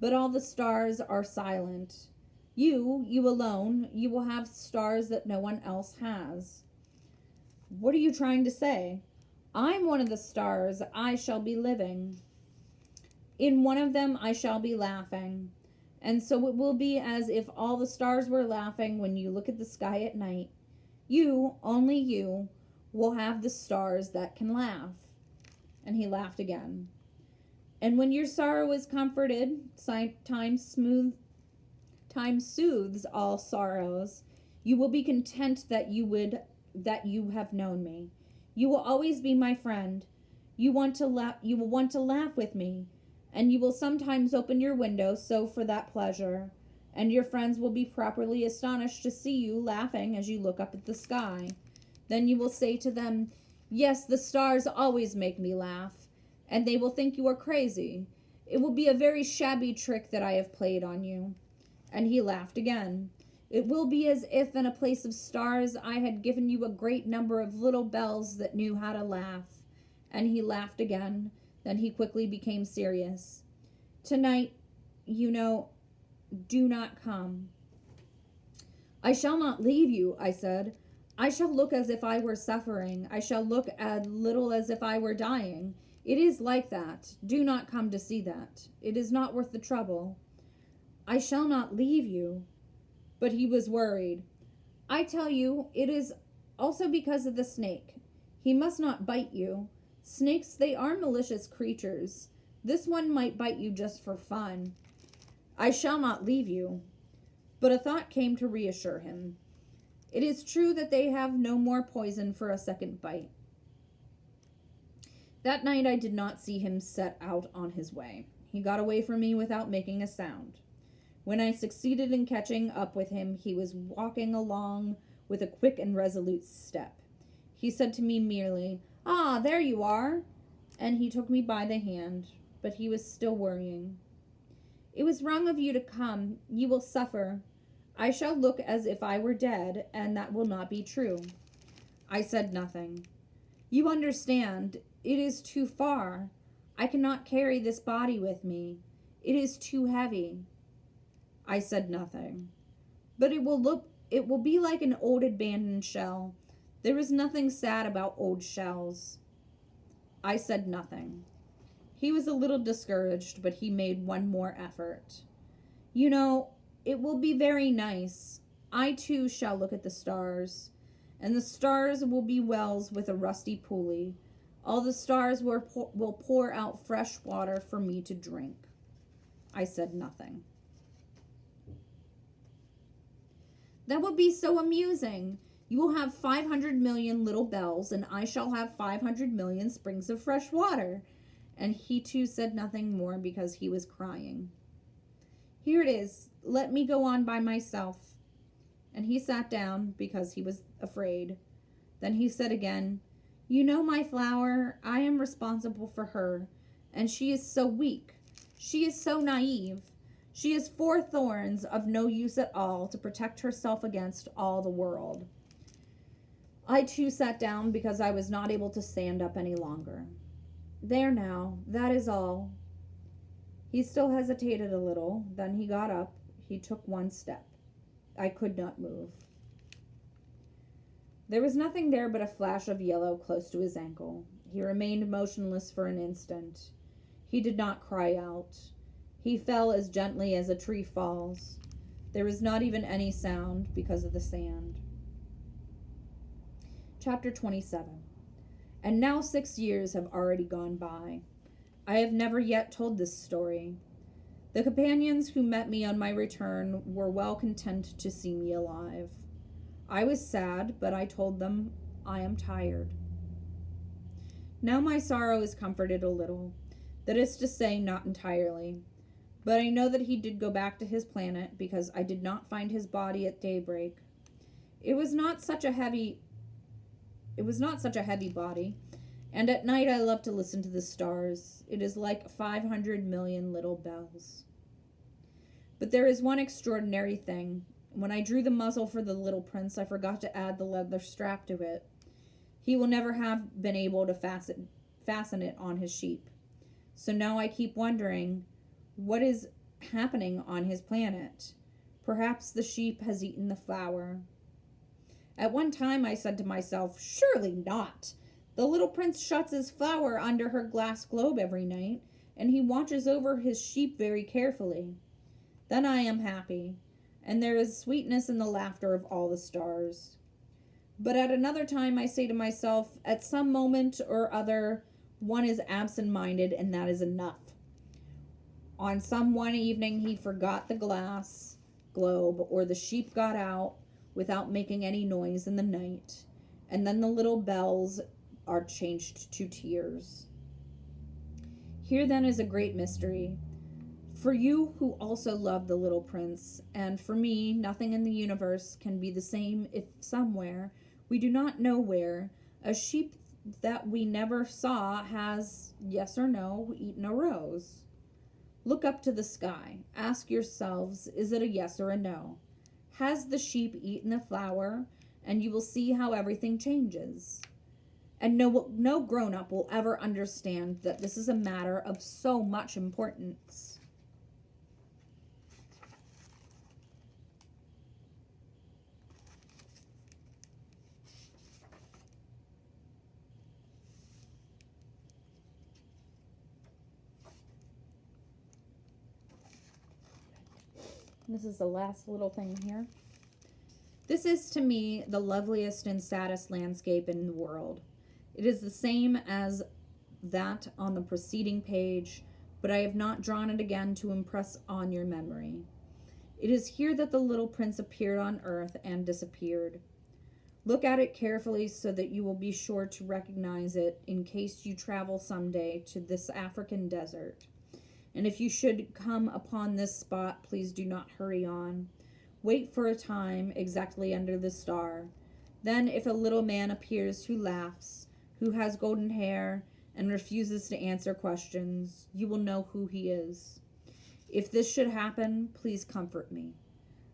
[SPEAKER 1] But all the stars are silent. You alone, you will have stars that no one else has." "What are you trying to say?" "I'm one of the stars. I shall be living. In one of them I shall be laughing. And so it will be as if all the stars were laughing when you look at the sky at night. You, only you, will have the stars that can laugh." And he laughed again. "And when your sorrow is comforted, time soothes all sorrows. You will be content that you have known me. You will always be my friend. You will want to laugh with me. And you will sometimes open your window so for that pleasure, and your friends will be properly astonished to see you laughing as you look up at the sky. Then you will say to them, 'Yes, the stars always make me laugh,' and they will think you are crazy. It will be a very shabby trick that I have played on you." And he laughed again. "It will be as if in a place of stars I had given you a great number of little bells that knew how to laugh." And he laughed again. Then he quickly became serious. "Tonight, do not come." "I shall not leave you," I said. "I shall look as if I were suffering. I shall look as little as if I were dying. It is like that. Do not come to see that. It is not worth the trouble." "I shall not leave you." But he was worried. "I tell you, it is also because of the snake. He must not bite you. Snakes, they are malicious creatures. This one might bite you just for fun." "I shall not leave you." But a thought came to reassure him. "It is true that they have no more poison for a second bite." That night I did not see him set out on his way. He got away from me without making a sound. When I succeeded in catching up with him, he was walking along with a quick and resolute step. He said to me merely, "Ah, there you are," and he took me by the hand, but he was still worrying. "It was wrong of you to come. You will suffer. I shall look as if I were dead, and that will not be true." I said nothing. "You understand, it is too far. I cannot carry this body with me. It is too heavy." I said nothing. "But it will be like an old abandoned shell. There is nothing sad about old shells." I said nothing. He was a little discouraged, but he made one more effort. "It will be very nice. I too shall look at the stars. And the stars will be wells with a rusty pulley. All the stars will pour out fresh water for me to drink." I said nothing. "That would be so amusing. You will have 500 million little bells, and I shall have 500 million springs of fresh water." And he too said nothing more because he was crying. "Here it is. Let me go on by myself." And he sat down because he was afraid. Then he said again, My flower, I am responsible for her, and she is so weak. She is so naive. She has 4 thorns of no use at all to protect herself against all the world." I too sat down because I was not able to stand up any longer. There now, that is all. He still hesitated a little, then he got up. He took one step. I could not move. There was nothing there but a flash of yellow close to his ankle. He remained motionless for an instant. He did not cry out. He fell as gently as a tree falls. There was not even any sound because of the sand. Chapter 27. And now 6 years have already gone by. I have never yet told this story. The companions who met me on my return were well content to see me alive. I was sad, but I told them I am tired. Now my sorrow is comforted a little. That is to say, not entirely. But I know that he did go back to his planet because I did not find his body at daybreak. It was not such a heavy body, and at night I love to listen to the stars. It is like 500 million little bells. But there is one extraordinary thing. When I drew the muzzle for the little prince, I forgot to add the leather strap to it. He will never have been able to fasten it on his sheep. So now I keep wondering, what is happening on his planet? Perhaps the sheep has eaten the flour. At one time I said to myself, surely not. The little prince shuts his flour under her glass globe every night, and he watches over his sheep very carefully. Then I am happy, and there is sweetness in the laughter of all the stars. But at another time I say to myself, at some moment or other, one is absent-minded, and that is enough. On some one evening he forgot the glass globe, or the sheep got out without making any noise in the night, and then the little bells are changed to tears. Here then is a great mystery. For you who also love the little prince, and for me, nothing in the universe can be the same if somewhere, we do not know where, a sheep that we never saw has, yes or no, eaten a rose. Look up to the sky. Ask yourselves, is it a yes or a no? Has the sheep eaten the flour? And you will see how everything changes. And no grown-up will ever understand that this is a matter of so much importance. This is the last little thing here. This is to me the loveliest and saddest landscape in the world. It is the same as that on the preceding page, but I have not drawn it again to impress on your memory. It is here that the little prince appeared on earth and disappeared. Look at it carefully so that you will be sure to recognize it in case you travel someday to this African desert. And if you should come upon this spot, please do not hurry on. Wait for a time exactly under the star. Then if a little man appears who laughs, who has golden hair, and refuses to answer questions, you will know who he is. If this should happen, please comfort me.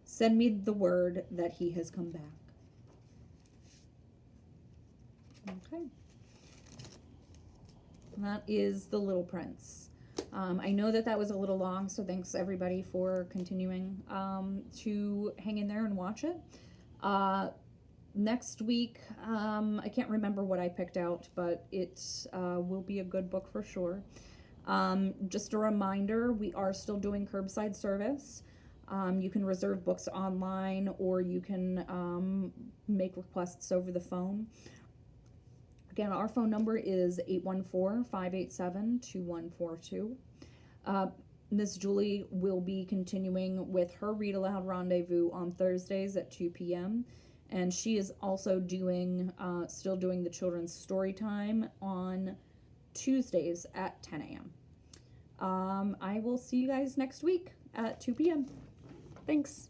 [SPEAKER 1] Send me the word that he has come back. Okay. And that is The Little Prince. I know that was a little long, so thanks everybody for continuing to hang in there and watch it. Next week, I can't remember what I picked out, but it will be a good book for sure. Just a reminder, we are still doing curbside service. You can reserve books online, or you can make requests over the phone. Again, our phone number is 814-587-2142. Miss Julie will be continuing with her Read Aloud Rendezvous on Thursdays at 2 p.m. And she is also still doing the children's story time on Tuesdays at 10 a.m. I will see you guys next week at 2 p.m. Thanks.